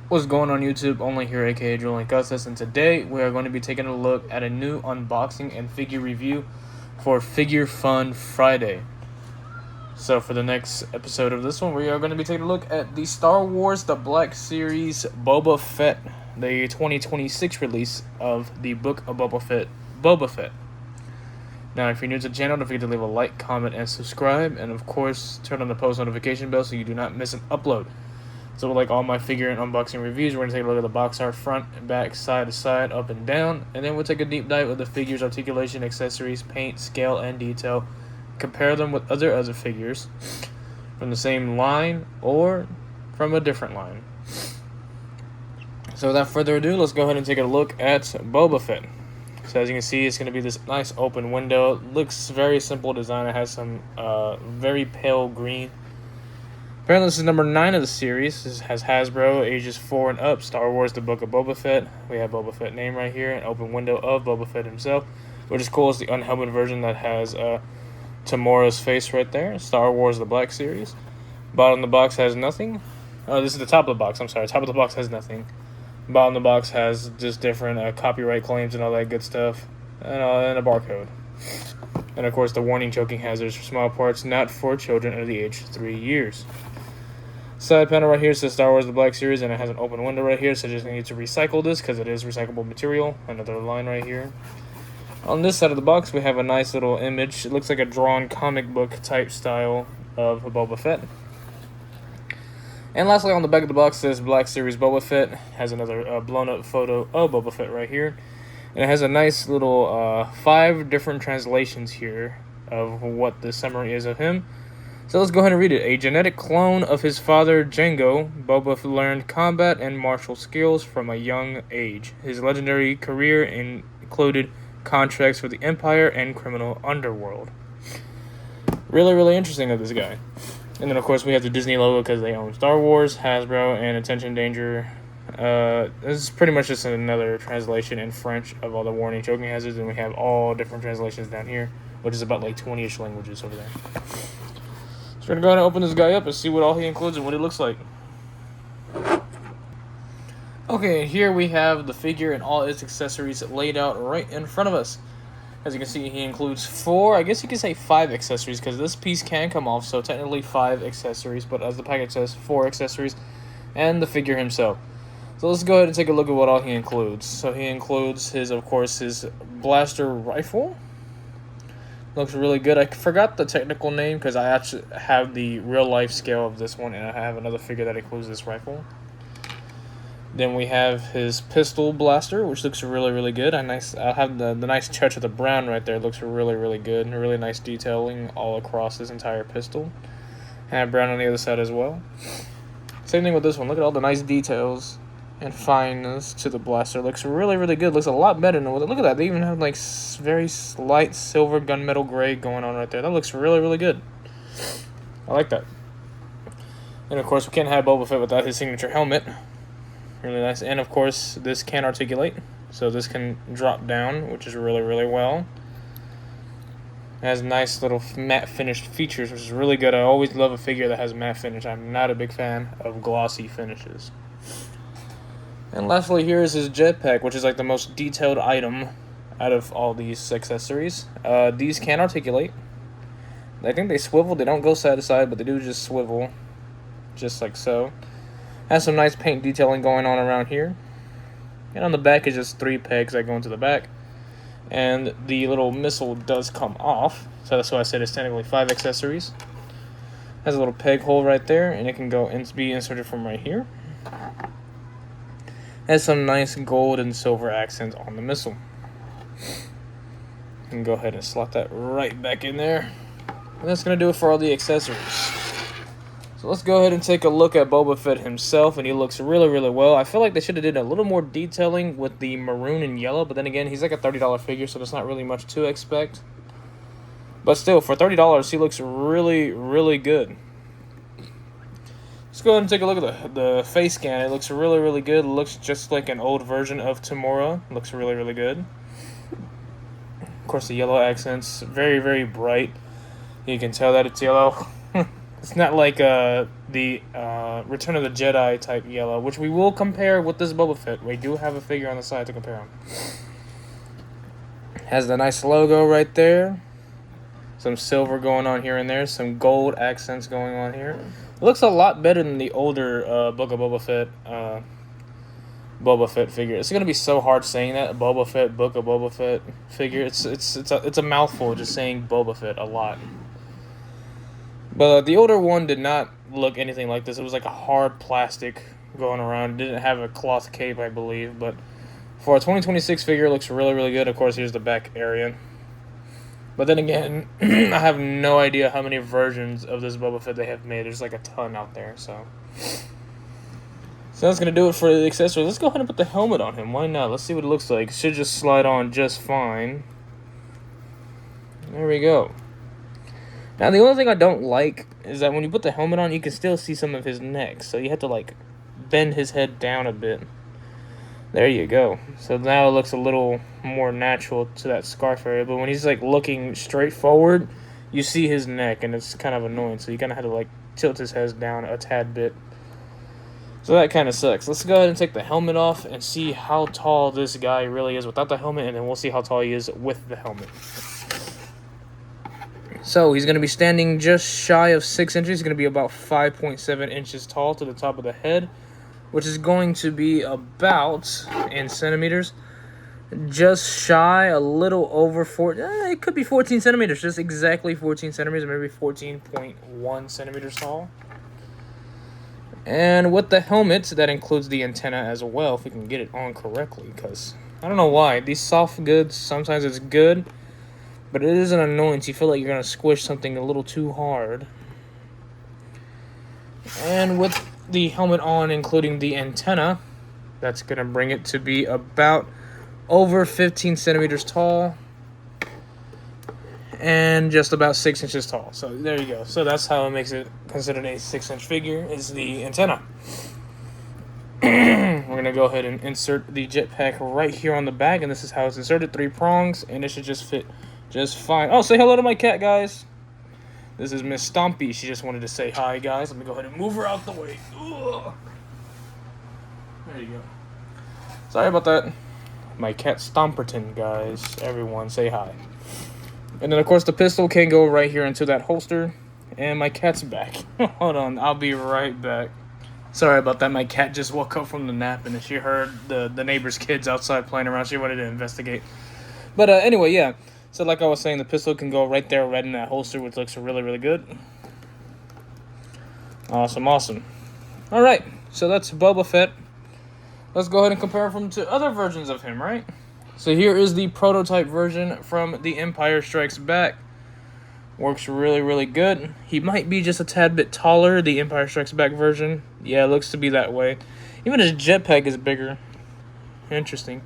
What's going on YouTube? Only here, aka Julian Gustus, and today we are going to be taking a look at a new unboxing and figure review for Figure Fun Friday. So for the next episode of this one, we are going to be taking a look at the Star Wars The Black Series Boba Fett, the 2026 release of the book of Boba Fett. Now, if you're new to the channel, don't forget to leave a like, comment, and subscribe, and of course, turn on the post notification bell so you do not miss an upload. So like all my figure and unboxing reviews, we're going to take a look at the box art front and back, side to side, up and down. And then we'll take a deep dive of the figure's articulation, accessories, paint, scale, and detail. Compare them with other figures from the same line or from a different line. So without further ado, let's go ahead and take a look at Boba Fett. So as you can see, it's going to be this nice open window. It looks very simple design. It has some very pale green. Apparently this is number 9 of the series. This has Hasbro, ages 4 and up, Star Wars The Book of Boba Fett. We have Boba Fett name right here, an open window of Boba Fett himself, which is cool. It's the unhelmeted version that has Tamora's face right there. Star Wars The Black Series. Bottom of the box has nothing. Oh, this is the top of the box. I'm sorry, top of the box has nothing. Bottom of the box has just different copyright claims and all that good stuff, and a barcode. And of course the warning choking hazards for small parts not for children under the age of 3 years. Side panel right here says Star Wars The Black Series, and it has an open window right here, so just need to recycle this because it is recyclable material. Another line right here. On this side of the box, we have a nice little image. It looks like a drawn comic book type style of Boba Fett. And lastly, on the back of the box says Black Series Boba Fett. Has another blown up photo of Boba Fett right here. And it has a nice little 5 different translations here of what the summary is of him. So let's go ahead and read it. A genetic clone of his father, Jango, Boba learned combat and martial skills from a young age. His legendary career included contracts for the Empire and criminal underworld. Really, really interesting of this guy. And then, of course, we have the Disney logo because they own Star Wars, Hasbro, and Attention Danger. This is pretty much just another translation in French of all the warning choking hazards, and we have all different translations down here, which is about like 20-ish languages over there. So we're going to go ahead and open this guy up and see what all he includes and what it looks like. Okay, here we have the figure and all its accessories laid out right in front of us. As you can see, he includes 4, I guess you could say 5 accessories, because this piece can come off, so technically 5 accessories, but as the package says, 4 accessories, and the figure himself. So let's go ahead and take a look at what all he includes. So he includes of course, his blaster rifle. Looks really good. I forgot the technical name because I actually have the real life scale of this one, and I have another figure that includes this rifle. Then we have his pistol blaster, which looks really, really good. I'll have the nice touch of the brown right there. It looks really, really good. Really nice detailing all across this entire pistol. And I have brown on the other side as well. Same thing with this one. Look at all the nice details and fineness to the blaster. Looks really, really good. Looks a lot better than look at that. They even have like very slight silver gunmetal gray going on right there. That looks really, really good. I like that. And of course, we can't have Boba Fett without his signature helmet. Really nice. And of course, this can articulate, so this can drop down, which is really, really well. It has nice little matte finished features, which is really good. I always love a figure that has matte finish. I'm not a big fan of glossy finishes. And lastly, here is his jetpack, which is like the most detailed item out of all these accessories. These can articulate. I think they swivel. They don't go side to side, but they do just swivel, just like so. Has some nice paint detailing going on around here. And on the back is just 3 pegs that go into the back. And the little missile does come off, so that's why I said it's technically 5 accessories. Has a little peg hole right there, and it can go and be inserted from right here. Has some nice gold and silver accents on the missile. You can go ahead and slot that right back in there. And that's going to do it for all the accessories. So let's go ahead and take a look at Boba Fett himself, and he looks really, really well. I feel like they should have did a little more detailing with the maroon and yellow, but then again, he's like a $30 figure, so there's not really much to expect. But still, for $30, he looks really, really good. Let's go ahead and take a look at the face scan. It looks really, really good. It looks just like an old version of Tamora. It looks really, really good. Of course, the yellow accents, very, very bright. You can tell that it's yellow. It's not like the Return of the Jedi type yellow, which we will compare with this Boba Fett. We do have a figure on the side to compare him. Has the nice logo right there. Some silver going on here and there. Some gold accents going on here. It looks a lot better than the older Book of Boba Fett figure. It's gonna be so hard saying that Boba Fett, Book of Boba Fett figure. It's a mouthful just saying Boba Fett a lot. But the older one did not look anything like this. It was like a hard plastic going around. It didn't have a cloth cape, I believe. But for a 2026 figure, it looks really, really good. Of course, here's the back area. But then again, I have no idea how many versions of this Boba Fett they have made. There's like a ton out there, so that's going to do it for the accessories. Let's go ahead and put the helmet on him. Why not? Let's see what it looks like. It should just slide on just fine. There we go. Now, the only thing I don't like is that when you put the helmet on, you can still see some of his neck. So you have to, like, bend his head down a bit. There you go. So now it looks a little more natural to that scarf area. But when he's, like, looking straight forward, you see his neck, and it's kind of annoying. So you kind of have to, like, tilt his head down a tad bit. So that kind of sucks. Let's go ahead and take the helmet off and see how tall this guy really is without the helmet. And then we'll see how tall he is with the helmet. So he's going to be standing just shy of 6 inches. He's going to be about 5.7 inches tall to the top of the head, which is going to be about, in centimeters, just shy, a little over 4. It could be 14 centimeters, just exactly 14 centimeters, maybe 14.1 centimeters tall. And with the helmet, that includes the antenna as well, if we can get it on correctly, because I don't know why. These soft goods, sometimes it's good, but it is an annoyance. You feel like you're going to squish something a little too hard. And with the helmet on, including the antenna, that's going to bring it to be about over 15 centimeters tall. And just about 6 inches tall. So there you go. So that's how it makes it considered a 6-inch figure, is the antenna. We're going to go ahead and insert the jetpack right here on the back. And this is how it's inserted. 3 prongs. And it should just fit just fine. Oh, say hello to my cat, guys. This is Miss Stompy. She just wanted to say hi, guys. Let me go ahead and move her out the way. Ugh. There you go. Sorry about that. My cat Stomperton, guys. Everyone, say hi. And then, of course, the pistol can go right here into that holster. And my cat's back. Hold on. I'll be right back. Sorry about that. My cat just woke up from the nap, and she heard the neighbor's kids outside playing around. She wanted to investigate. But anyway, yeah. So like I was saying, the pistol can go right there, right in that holster, which looks really, really good. Awesome, awesome. All right, so that's Boba Fett. Let's go ahead and compare him to other versions of him, right? So here is the prototype version from The Empire Strikes Back. Works really, really good. He might be just a tad bit taller, the Empire Strikes Back version. Yeah, it looks to be that way. Even his jetpack is bigger. Interesting.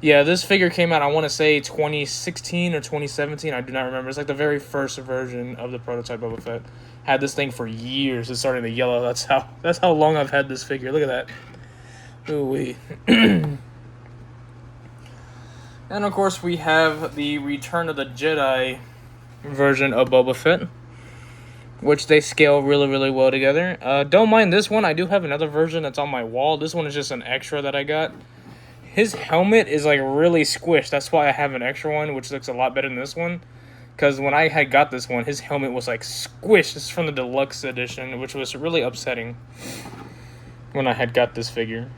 Yeah, this figure came out, I want to say, 2016 or 2017. I do not remember. It's like the very first version of the prototype Boba Fett. Had this thing for years. It's starting to yellow. That's how long I've had this figure. Look at that. Ooh-wee. And, of course, we have the Return of the Jedi version of Boba Fett, which they scale really, really well together. Don't mind this one. I do have another version that's on my wall. This one is just an extra that I got. His helmet is, like, really squished. That's why I have an extra one, which looks a lot better than this one. Because when I had got this one, his helmet was, like, squished. This is from the deluxe edition, which was really upsetting when I had got this figure.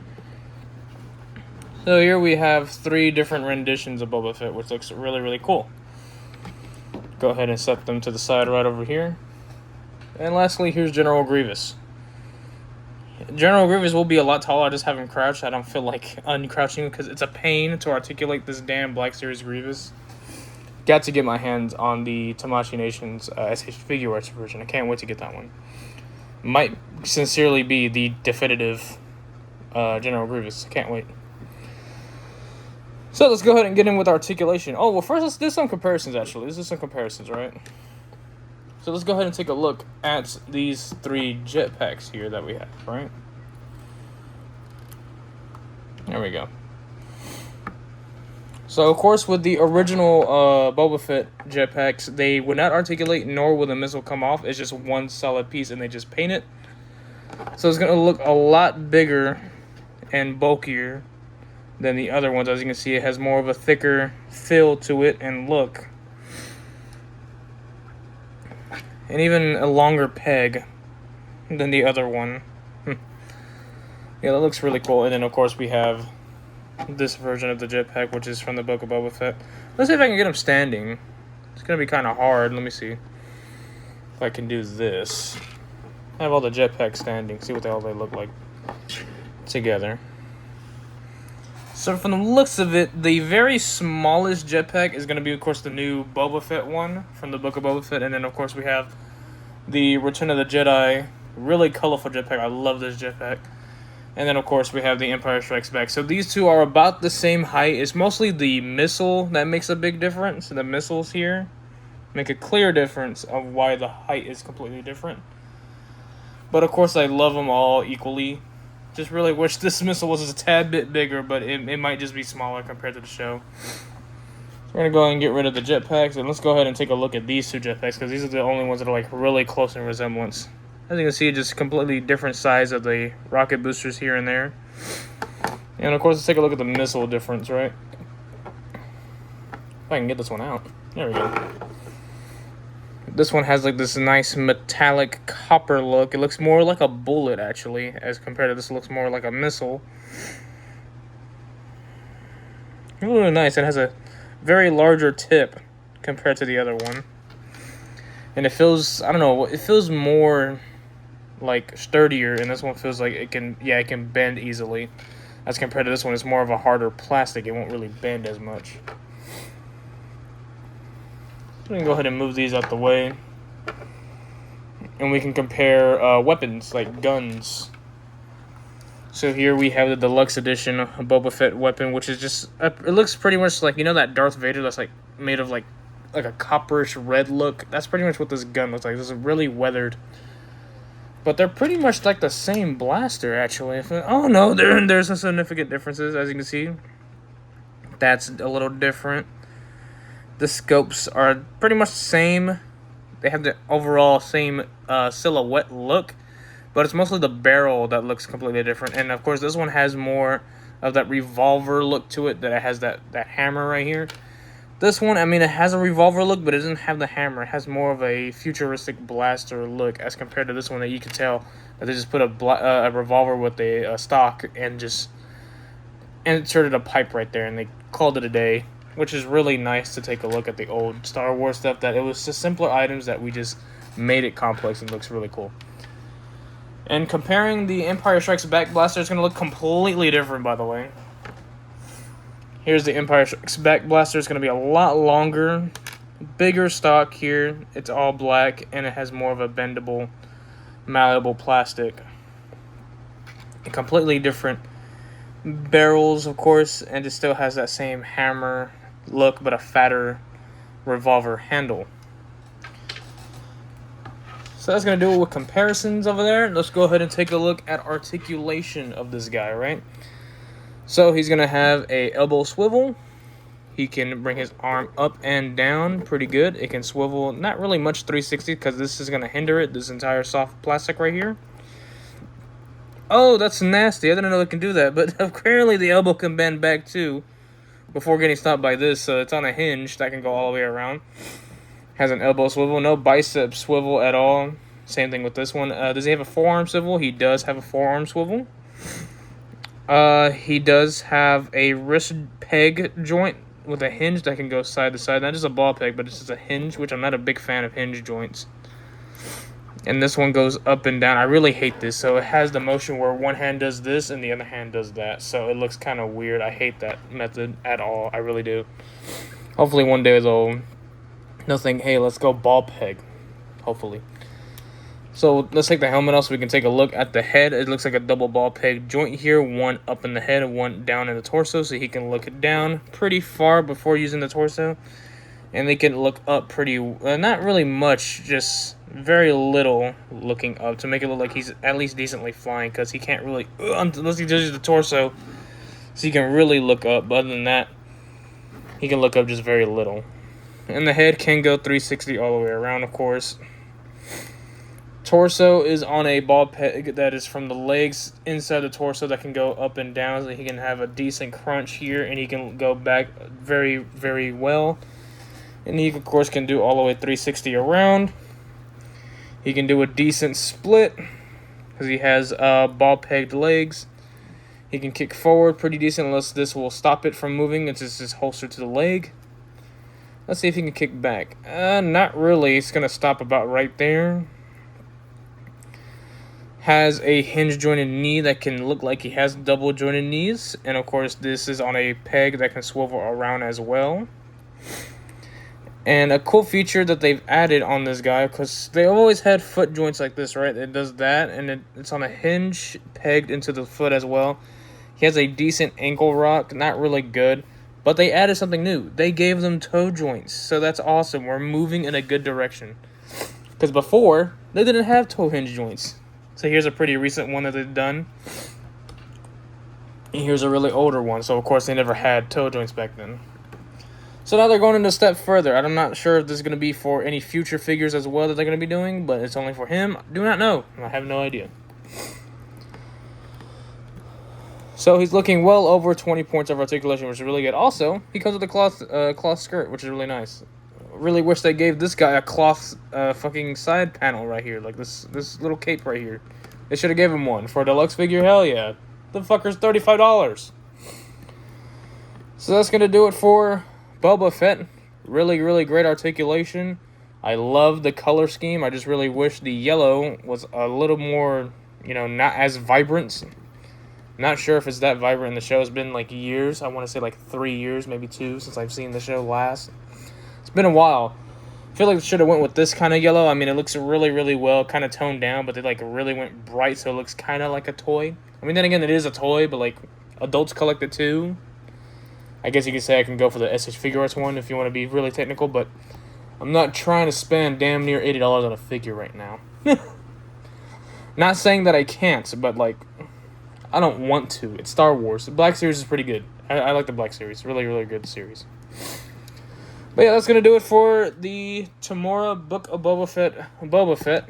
So here we have 3 different renditions of Boba Fett, which looks really, really cool. Go ahead and set them to the side right over here. And lastly, here's General Grievous. General Grievous will be a lot taller. I just have him crouched. I don't feel like uncrouching because it's a pain to articulate this damn Black Series Grievous. Got to get my hands on the Tamashii Nations SH Figure Arts version. I can't wait to get that one. Might sincerely be the definitive General Grievous. I can't wait. So let's go ahead and get in with articulation. Oh, well, first let's do some comparisons, actually. Let's do some comparisons, right? So let's go ahead and take a look at these 3 jetpacks here that we have, right? There we go. So, of course, with the original Boba Fett jetpacks, they would not articulate, nor will the missile come off. It's just one solid piece, and they just paint it. So it's going to look a lot bigger and bulkier than the other ones. As you can see, it has more of a thicker feel to it and look. And even a longer peg than the other one. Yeah, that looks really cool. And then, of course, we have this version of the jetpack, which is from the book of Boba Fett. Let's see if I can get him standing. It's going to be kind of hard. Let me see if I can do this. I have all the jetpacks standing. See what the hell they look like together. So from the looks of it, the very smallest jetpack is going to be, of course, the new Boba Fett one from the book of Boba Fett. And then, of course, we have the Return of the Jedi. Really colorful jetpack. I love this jetpack. And then, of course, we have the Empire Strikes Back. So these two are about the same height. It's mostly the missile that makes a big difference. The missiles here make a clear difference of why the height is completely different. But, of course, I love them all equally. Just really wish this missile was a tad bit bigger, but it might just be smaller compared to the show. So we're going to go ahead and get rid of the jetpacks. And let's go ahead and take a look at these two jetpacks, because these are the only ones that are like really close in resemblance. As you can see, just completely different size of the rocket boosters here and there. And of course, let's take a look at the missile difference, right? If I can get this one out. There we go. This one has like this nice metallic copper look. It looks more like a bullet, actually, as compared to this. It looks more like a missile. Really nice. It has a very larger tip compared to the other one. And it feels, I don't know, it feels more like sturdier, and this one feels like it can bend easily. As compared to this one, it's more of a harder plastic. It won't really bend as much. We can go ahead and move these out the way. And we can compare weapons, like guns. So here we have the deluxe edition Boba Fett weapon, which is just, it looks pretty much like, you know that Darth Vader that's like made of like a copperish red look? That's pretty much what this gun looks like. This is really weathered. But they're pretty much like the same blaster, actually. Oh no, there's some significant differences, as you can see. That's a little different. The scopes are pretty much the same. They have the overall same silhouette look, but it's mostly the barrel that looks completely different. And of course, this one has more of that revolver look to it, that it has that hammer right here. This one, I mean, it has a revolver look, but it doesn't have the hammer. It has more of a futuristic blaster look as compared to this one, that you can tell that they just put a revolver with a stock and just inserted a pipe right there, and they called it a day, which is really nice to take a look at the old Star Wars stuff, that it was just simpler items that we just made it complex and looks really cool. And comparing the Empire Strikes Back blaster, it's going to look completely different, by the way. Here's the Empire Strikes Back blaster. It's going to be a lot longer, bigger stock here. It's all black, and it has more of a bendable, malleable plastic. And completely different barrels, of course, and it still has that same hammer look, but a fatter revolver handle. So that's going to do it with comparisons over there. Let's go ahead and take a look at articulation of this guy, right? So he's going to have a elbow swivel. He can bring his arm up and down pretty good. It can swivel, not really much 360, because this is going to hinder it, this entire soft plastic right here. Oh, that's nasty. I didn't know it can do that, but apparently the elbow can bend back too before getting stopped by this. So it's on a hinge that can go all the way around. Has an elbow swivel, no bicep swivel at all. Same thing with this one. Does he have a forearm swivel? He does have a forearm swivel. He does have a wrist peg joint with a hinge that can go side to side. Not just a ball peg, but it's just a hinge, which I'm not a big fan of hinge joints. And this one goes up and down. I really hate this. So it has the motion where one hand does this and the other hand does that. So it looks kind of weird. I hate that method at all. I really do. Hopefully one day they'll think, hey, let's go ball peg. Hopefully. So let's take the helmet off so we can take a look at the head. It looks like a double ball peg joint here. One up in the head and one down in the torso. So he can look down pretty far before using the torso. And they can look up pretty, not really much, just very little looking up to make it look like he's at least decently flying, because he can't really, unless he does the torso, so he can really look up. But other than that, He can look up just very little. And the head can go 360 all the way around, of course. Torso is on a ball peg that is from the legs inside the torso that can go up and down, so he can have a decent crunch here, and he can go back very, very well. And he, of course, can do all the way 360 around. He can do a decent split because he has ball-pegged legs. He can kick forward pretty decent unless this will stop it from moving. It's just holstered to the leg. Let's see if he can kick back. Not really. It's going to stop about right there. Has a hinge jointed knee that can look like he has double jointed knees. And, of course, this is on a peg that can swivel around as well. And a cool feature that they've added on this guy, because they always had foot joints like this, right? It does that, and it's on a hinge pegged into the foot as well. He has a decent ankle rock, not really good, but they added something new. They gave them toe joints, so that's awesome. We're moving in a good direction. Because before, they didn't have toe hinge joints. So here's a pretty recent one that they've done. And here's a really older one, so of course they never had toe joints back then. So now they're going a step further. I'm not sure if this is going to be for any future figures as well that they're going to be doing, but it's only for him. Do not know. I have no idea. So he's looking well over 20 points of articulation, which is really good. Also, he comes with a cloth skirt, which is really nice. Really wish they gave this guy a cloth fucking side panel right here, like this little cape right here. They should have gave him one for a deluxe figure. Hell yeah, the fucker's $35. So that's gonna do it for Boba Fett. Really, really great articulation. I love the color scheme. I just really wish the yellow was a little more, not as vibrant. Not sure if it's that vibrant in the show. It's been like years. I want to say like 3 years, maybe 2, since I've seen the show last. It's been a while. I feel like they should have went with this kind of yellow. I mean, it looks really, really well, kind of toned down, but they like really went bright, so it looks kind of like a toy. I mean, then again, it is a toy, but like adults collect it too. I guess you could say I can go for the SH Figure Arts one if you want to be really technical, but I'm not trying to spend damn near $80 on a figure right now. Not saying that I can't, but like, I don't want to. It's Star Wars. The Black Series is pretty good. I like the Black Series. Really, really good series. But yeah, that's going to do it for the Tamora Book of Boba Fett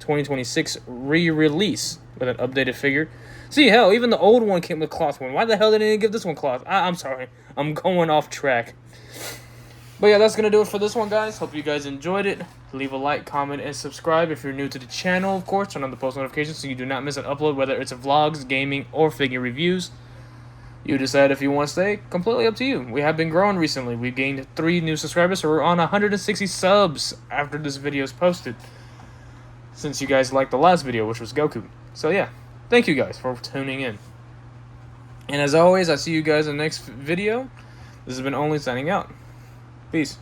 2026 re-release with an updated figure. See, hell, even the old one came with cloth one. Why the hell didn't they give this one cloth? I'm sorry. I'm going off track. But yeah, that's going to do it for this one, guys. Hope you guys enjoyed it. Leave a like, comment, and subscribe if you're new to the channel, of course. Turn on the post notifications so you do not miss an upload, whether it's vlogs, gaming, or figure reviews. You decide if you want to stay. Completely up to you. We have been growing recently. We've gained 3 new subscribers, so we're on 160 subs after this video is posted. Since you guys liked the last video, which was Goku. So yeah, thank you guys for tuning in. And as always, I see you guys in the next video. This has been Only signing out. Peace.